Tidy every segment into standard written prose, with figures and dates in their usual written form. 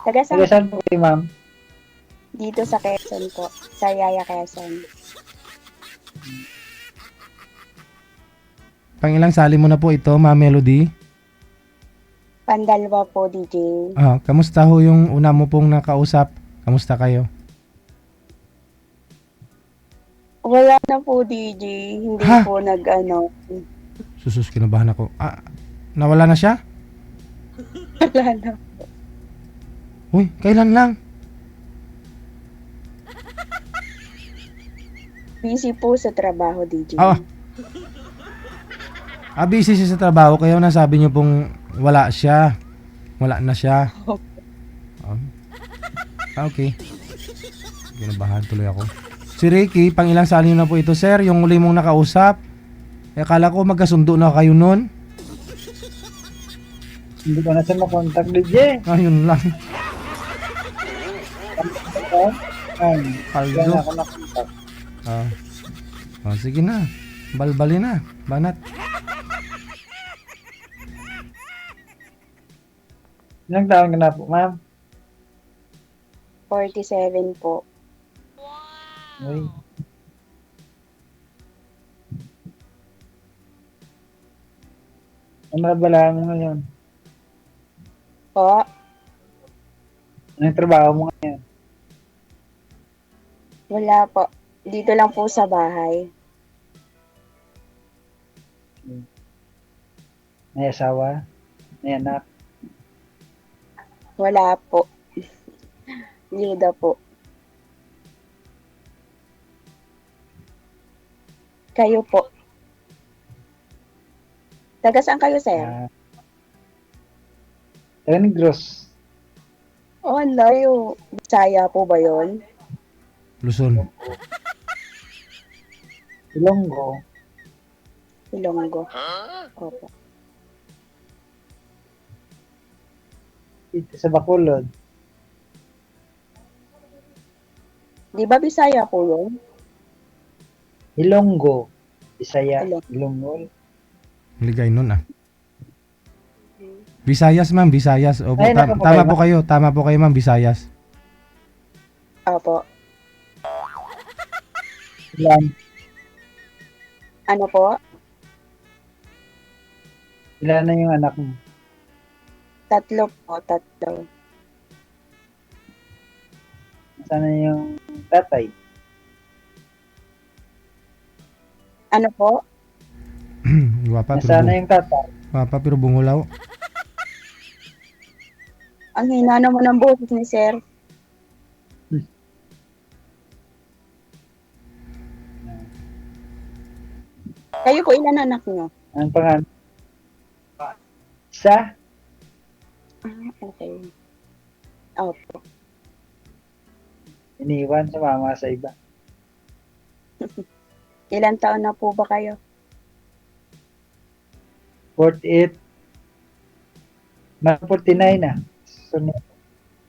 Taga Taga saan? saan po kayo, ma'am? Dito sa Quezon po. Sariaya, Quezon. Pangilang sali mo na po ito, Ma'am Melody? Pandalwa po, DJ. Kamusta ho yung una mo pong nakausap? Kamusta kayo? Wala na po, DJ. Hindi Ha? po nag-ano. Susus, kinabahan ako. Nawala na siya? Wala na. Uy, kailan lang? Busy po sa trabaho, DJ. Busy siya sa trabaho, kaya nasabi niyo pong wala siya. Wala na siya. Okay. Kinabahan tuloy ako. Si Ricky, pang ilang sali niyo na po ito, sir? Yung uli mong nakausap? Akala ko magkasundo na kayo nun. Hindi ko na siya makontak, DJ. Ayun lang. Ay, Paldo. yan ako nakontak. Sige na. Balbali na. Banat. Ilang taon ka na po, ma'am? 47 po. Uy. Ano nabala mo ngayon? Po. Anong trabaho mo ngayon? Wala po. Dito lang po sa bahay. May asawa? May anak? Wala po. Yuda po. Kayo po. Taga saan kayo, sir? Taga Negros. Oh, ang layo. Bisaya po ba yon? Luzon. Ilonggo. Ilonggo. Opo. Dito sa Bacolod. Di ba Bisaya po yun? Ilonggo. Bisaya. Ilonggo. Ilonggo. Ligay nun Visayas, ma'am. Visayas. Opo, Ay, tama po kayo. Tama po kayo, ma'am. Visayas. Opo. Ilan? Ano po? Ilan na yung anak mo? 3 po. 3. Sana yung tatay? Ano po? Guwapa, Nasana yung tatay? guwapa, pero bungulaw. Ang hina naman ng boses ni sir. Kayo po, ilan anak niyo? Ang pangalan? Isa? Okay. Opo. Iniwan sa mama sa iba. Ilan taon na po ba kayo? 48. Mga 49 na. So,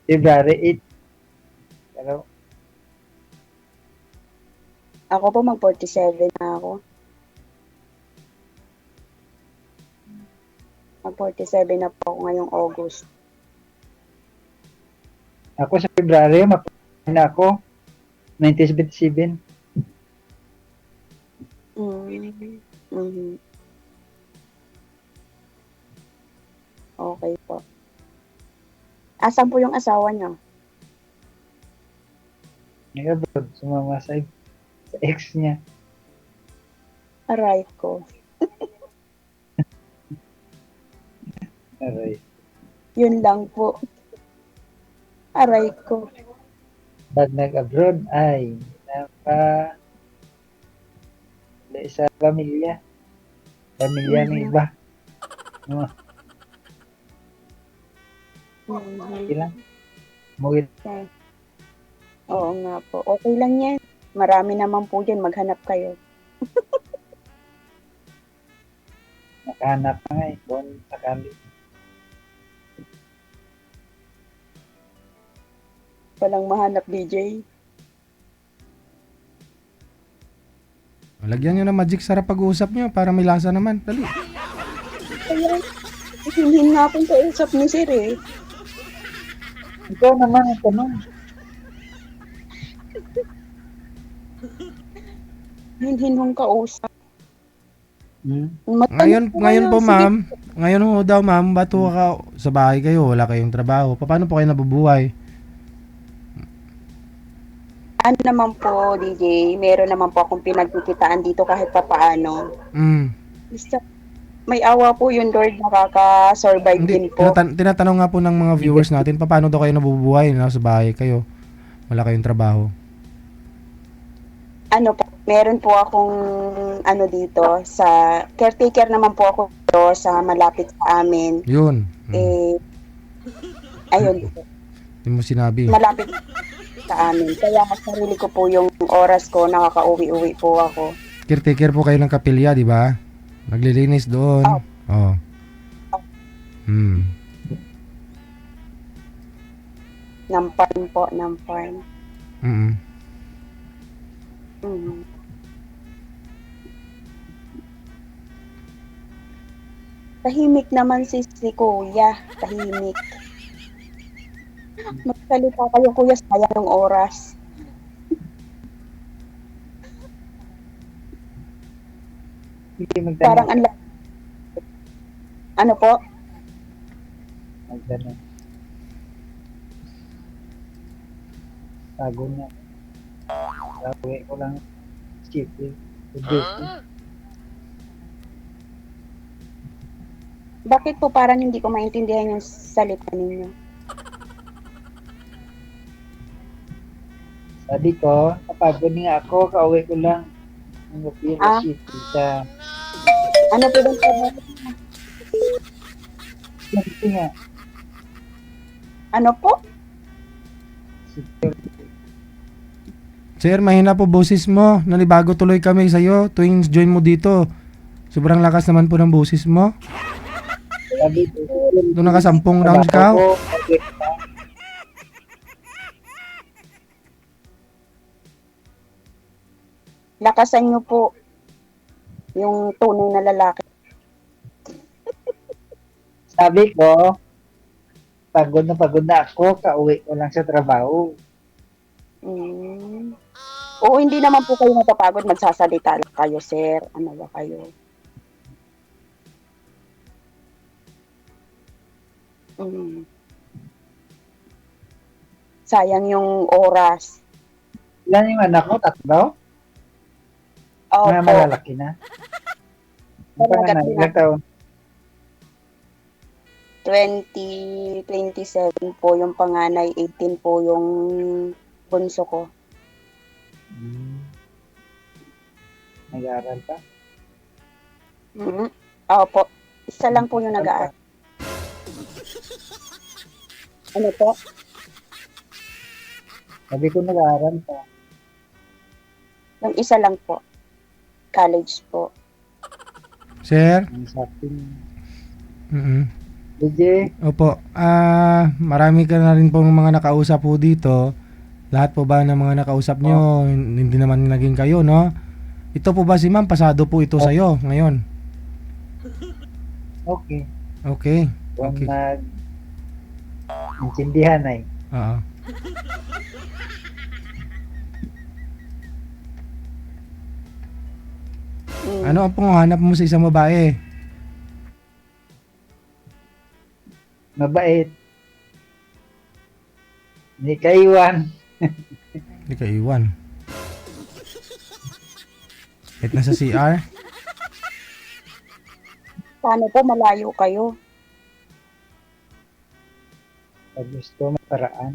February 8. Pero, Ako po, mag-47 na ako. Mag-47 na po ako ngayong August. ako sa February, mapapalala na ako. 1977. Mhm. Okay po. Asan po yung asawa niyo? Nag-abroad, sumama sa ex niya. Aray ko. Aray. Yun lang po. Aray ko. Pag nag-abroad, ay, sa pamilya. Pamilya ng iba. No, okay lang. Umuwi. Oo nga po. Okay lang yan. Marami naman po dyan. Maghanap kayo. Nakahanap na nga eh. Kung sakali. Walang mahanap, DJ. Lagyan nyo ng magic sarap pag-uusap nyo para may lasa naman. Dali. Kaya, hindi nga po kausap ni sir eh. Ikaw naman ang tanong. Hinhin hong kausap. Ngayon, Matanong po ngayon kayo. po Sige. ma'am, ngayon ho daw ma'am, ba't ho ka sa bahay kayo, wala kayong trabaho? Paano po kayo nabubuhay? Ano naman po, DJ, meron naman po akong pinagkikitaan dito kahit papaano. Mm. Basta, may awa po yung Lord, nakaka-survive Hindi, din po. tinatanong nga po ng mga viewers natin, paano daw kayo nabubuhay na sa bahay kayo? Wala kayong trabaho. Ano po, meron po akong ano dito, sa caretaker naman po ako dito sa malapit sa amin. Yun. Ayun po, Hindi mo sinabi. malapit sa amin. Kaya sarili ko po yung oras ko, nakaka-uwi-uwi po ako. Caretaker po kayo ng kapilya, di ba? Naglilinis doon. Oh. Ng farm po, ng farm. Mm. Mhm. Tahimik naman si Kuya, tahimik. Magsalita kayo Kuya, sayang ng oras. Hindi Parang magtanong. ano po? Magtanong. Tago niya. Tago ko lang. Skip eh. Bakit po parang hindi ko maintindihan yung salita ninyo? Sabi ko, napagod nga ako, kauwi ko lang. Ang gabi Ah. na city sa Ano po bang trabaho? city nga. Ano po? Security. Sir, mahina po boses mo. Nanibago tuloy kami sa'yo tuwing join mo dito. Sobrang lakas naman po ng boses mo. Sabi ko, Doon nakasampung rounds ka. trabaho ko, kauwi ko lang. Lakasan niyo po yung tunay na lalaki. Sabi ko, pagod na ako, kauwi ko lang sa trabaho. Oo, hindi naman po kayo mapapagod, magsasalita lang kayo, sir. Ano ba kayo? Sayang yung oras. Ilan yung anak mo? 3? Mga Opo, malalaki na. Ang panganay, Malalaki na. ilang taon? 27 po yung panganay, 18 po yung bunso ko. Nag-aaral pa? Opo, isa lang po yung nag-aaral. Ano po? Sabi ko nag-aaral pa. Yung isa lang po. College po. Sir? Ang sabi DJ? Opo. Marami ka na rin pong mga nakausap po dito. Lahat po ba ng mga nakausap nyo, hindi naman naging kayo, no? Ito po ba si ma'am? Pasado po ito sa'yo ngayon. Okay. Okay. Kung Okay. intindihan ay. Oo. Ano ang pangahanap mo sa isang babae? Mabait. Hindi kaiwan. Hindi ka iwan. Kahit nasa CR? Paano po malayo kayo? Pag gusto may paraan.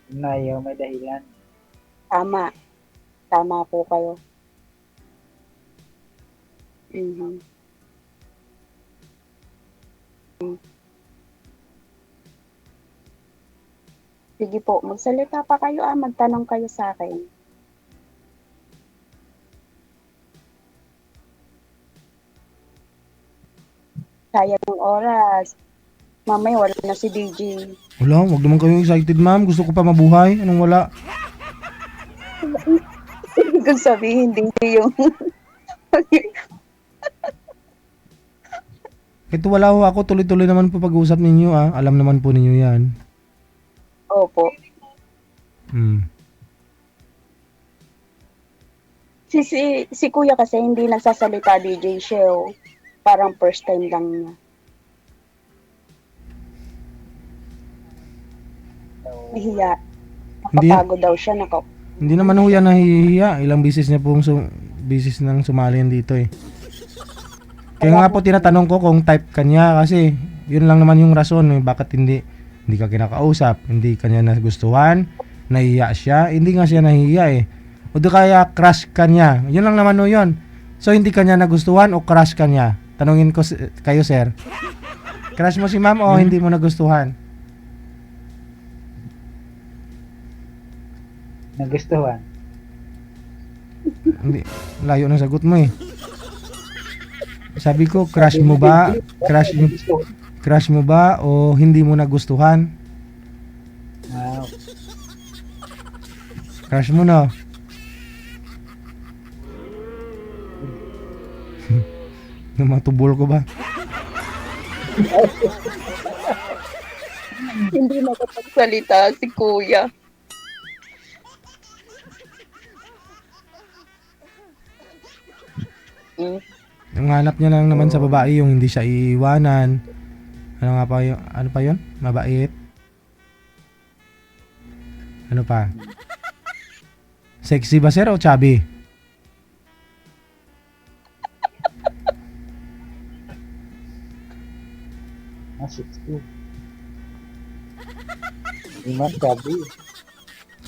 Kung ayaw may dahilan. Tama. Tama po kayo. Mhm. Sige po, magsalita pa kayo magtanong kayo sa akin. Sayang ng oras. Mamaya wala na si DJ. Wala, wag naman kayong excited ma'am. Gusto ko pa mabuhay. Anong wala? Hindi ko sabihin DJ yung... Kahit wala ho ako, tuloy-tuloy naman po pag-usap ninyo Alam naman po ninyo yan. Opo. Hmm. Si kuya kasi hindi nagsasalita DJ Sheo. Parang first time lang niya. Nahiya. Hindi, Nakapagod daw siya. hindi naman ho yan nahihiya. Ilang bisis niya pong bisis nang sumali yan dito eh. Kaya nga po tinatanong ko kung type kanya kasi yun lang naman yung rason eh. Bakit hindi ka kinakausap, hindi kanya nagustuhan, nahihiya siya, hindi nga siya nahihiya eh. O di kaya crush kanya, yun lang naman o yun. So hindi kanya nagustuhan o crush kanya? Tanungin ko kayo sir. Crush mo si ma'am o hindi mo nagustuhan? Nagustuhan. Hindi, layo ng sagot mo eh. Sabi ko, crush mo ba? Crush mo ba o hindi mo nagustuhan? Ah, Crush mo no? Namatubol ko ba? Hindi makapagsalita si kuya. Mm. Ang hanap niya lang naman sa babae yung hindi siya iiwanan. Ano nga pa yun? Ano pa yun? Mabait. Ano pa? Sexy ba sir o chubby? ah, 60. Lima, sabi.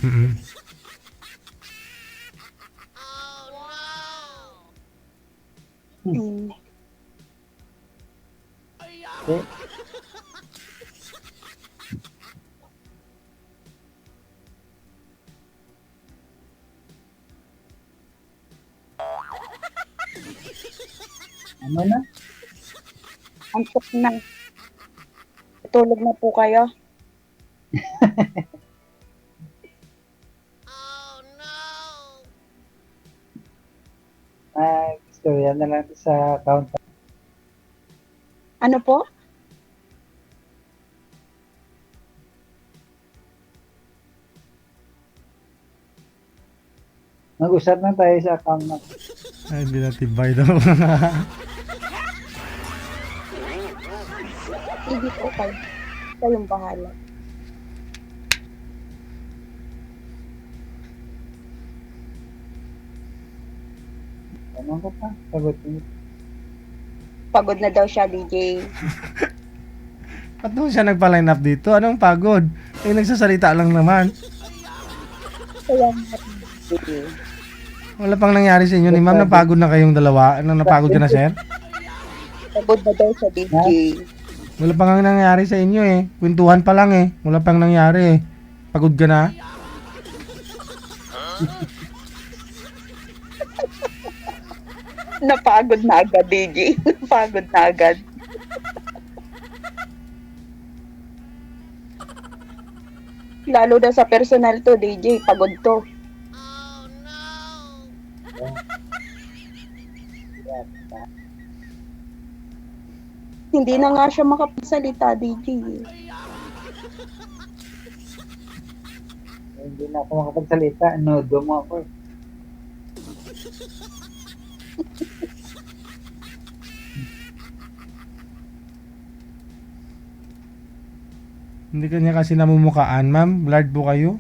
Mm-mm. Mm. Okay. Ano na? Antok na. Tulog na po kayo. Istorya na lang sa account. Ano po? Mag-usap na tayo sa account na. Ay, hindi natibay daw. Sige po kayo. Kayong bahala. Ano ko pa? Sagot mo. Pagod na daw siya, DJ. Ba't naman siya nagpa-line up dito? Anong pagod? Eh, nagsasalita lang naman. Kaya nga, DJ. Wala pang nangyari sa inyo ni ma'am. Napagod na kayong dalawa. Ano, napagod ka na sir? Pagod na daw siya, DJ. Wala pang ang nangyari sa inyo eh. Kwentuhan pa lang eh. Wala pang nangyari eh. Pagod ka na? Napagod na agad, DJ. Napagod na agad. Lalo na sa personal to, DJ. Pagod to. Hindi na nga siya makapagsalita, DJ. Hindi na ako makapagsalita. Nodo mo ako. Hindi kanya kasi namumukaan ma'am. Blurred po kayo.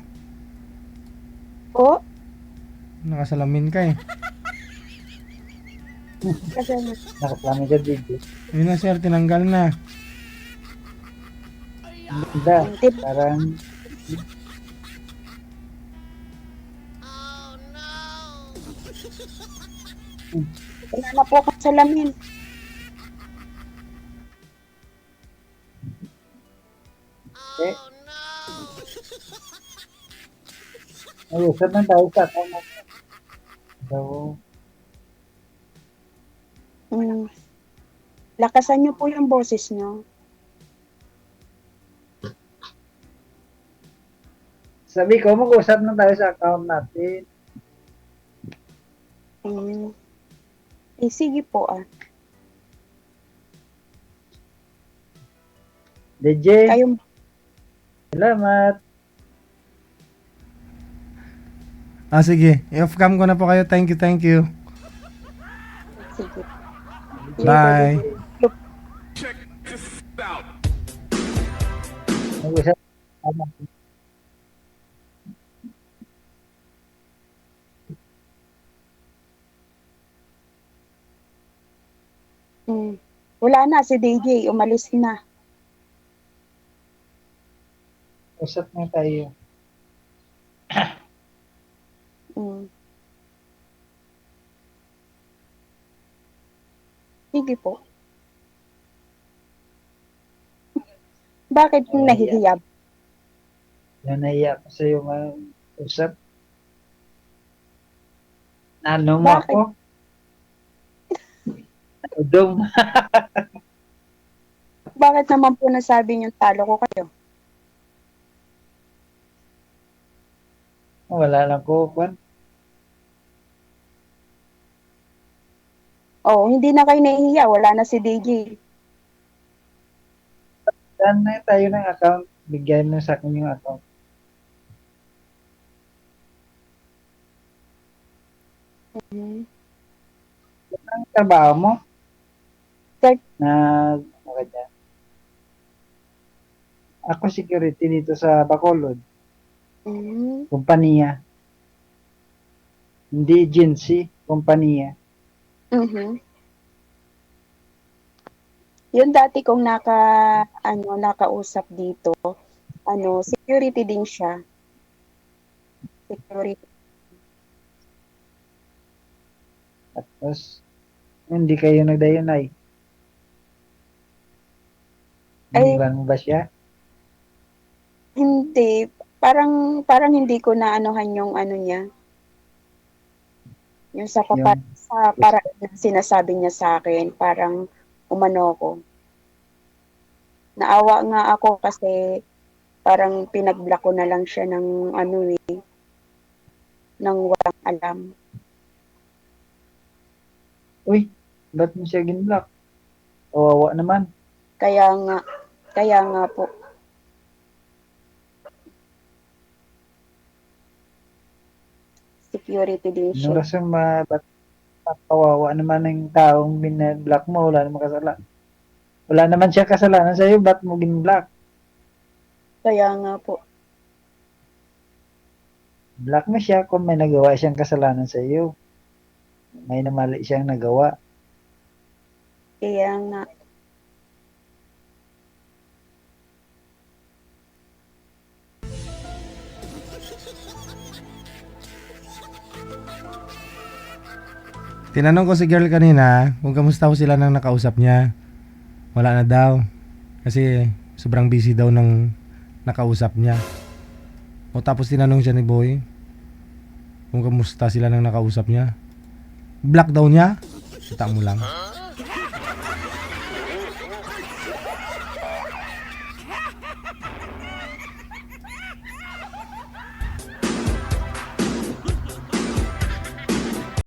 O? Nakasalamin ka eh. Kasi Nakaplano ka dito. Yun na sir, tinanggal na. Hindi. Parang wala na po akong salamin. eh. Mag-usap na tayo sa account na. So, Mm. Lakasan niyo po yung boses niyo. sabi ko, mag-usap na tayo sa account natin. Mm. Eh, sige po ah. DJ, Kayong, salamat. Sige. I-off-cam ko na po kayo. Thank you, thank you. Sige. Bye. Mag-usap. Wala na, si DJ, umalis na. Usap na tayo. Mm. Sige po. Bakit nahihiya? Nanaya ko sa iyo usap. Ano mo Bakit? ako? Udong. Bakit naman po nasabi niyo talo ko kayo? Wala lang ko, Kwan. Oh, hindi na kayo nahihiya. Wala na si DJ. Saan na tayo ng account? Bigyan mo sa akin yung account. Mhm. Ang trabaho mo? Sir, Na, ano ka dyan? Ako security dito sa Bacolod. Kumpanya. Hindi agency, kumpanya. Mhm. Yung dati kong nakausap dito, security din siya. Security. Tapos, hindi kayo nagdayunay. Ay, Iniwan mo ba siya? hindi. Parang hindi ko na anuhan yung ano niya. Yung sa paraan na sinasabi niya sa akin, parang umano ko. Naawa nga ako kasi parang pinag-block ko na lang siya ng ng walang alam. Uy, ba't mo siya ginblock? Kawawa naman. Kaya nga po. Security din Anong siya. rason ba't kawawa naman ng taong binablock mo? Wala naman kasalanan. Wala naman siya kasalanan sa'yo, ba't mo ginblock? Kaya nga po. Block mo siya kung may nagawa siyang kasalanan sa'yo. May namali siyang nagawa. Kaya nga. Tinanong ko si girl kanina kung kamusta ko sila nang nakausap niya. Wala na daw. Kasi sobrang busy daw ng nakausap niya. O tapos tinanong siya ni Boy kung kamusta sila nang nakausap niya. Block daw niya. Kita mo lang.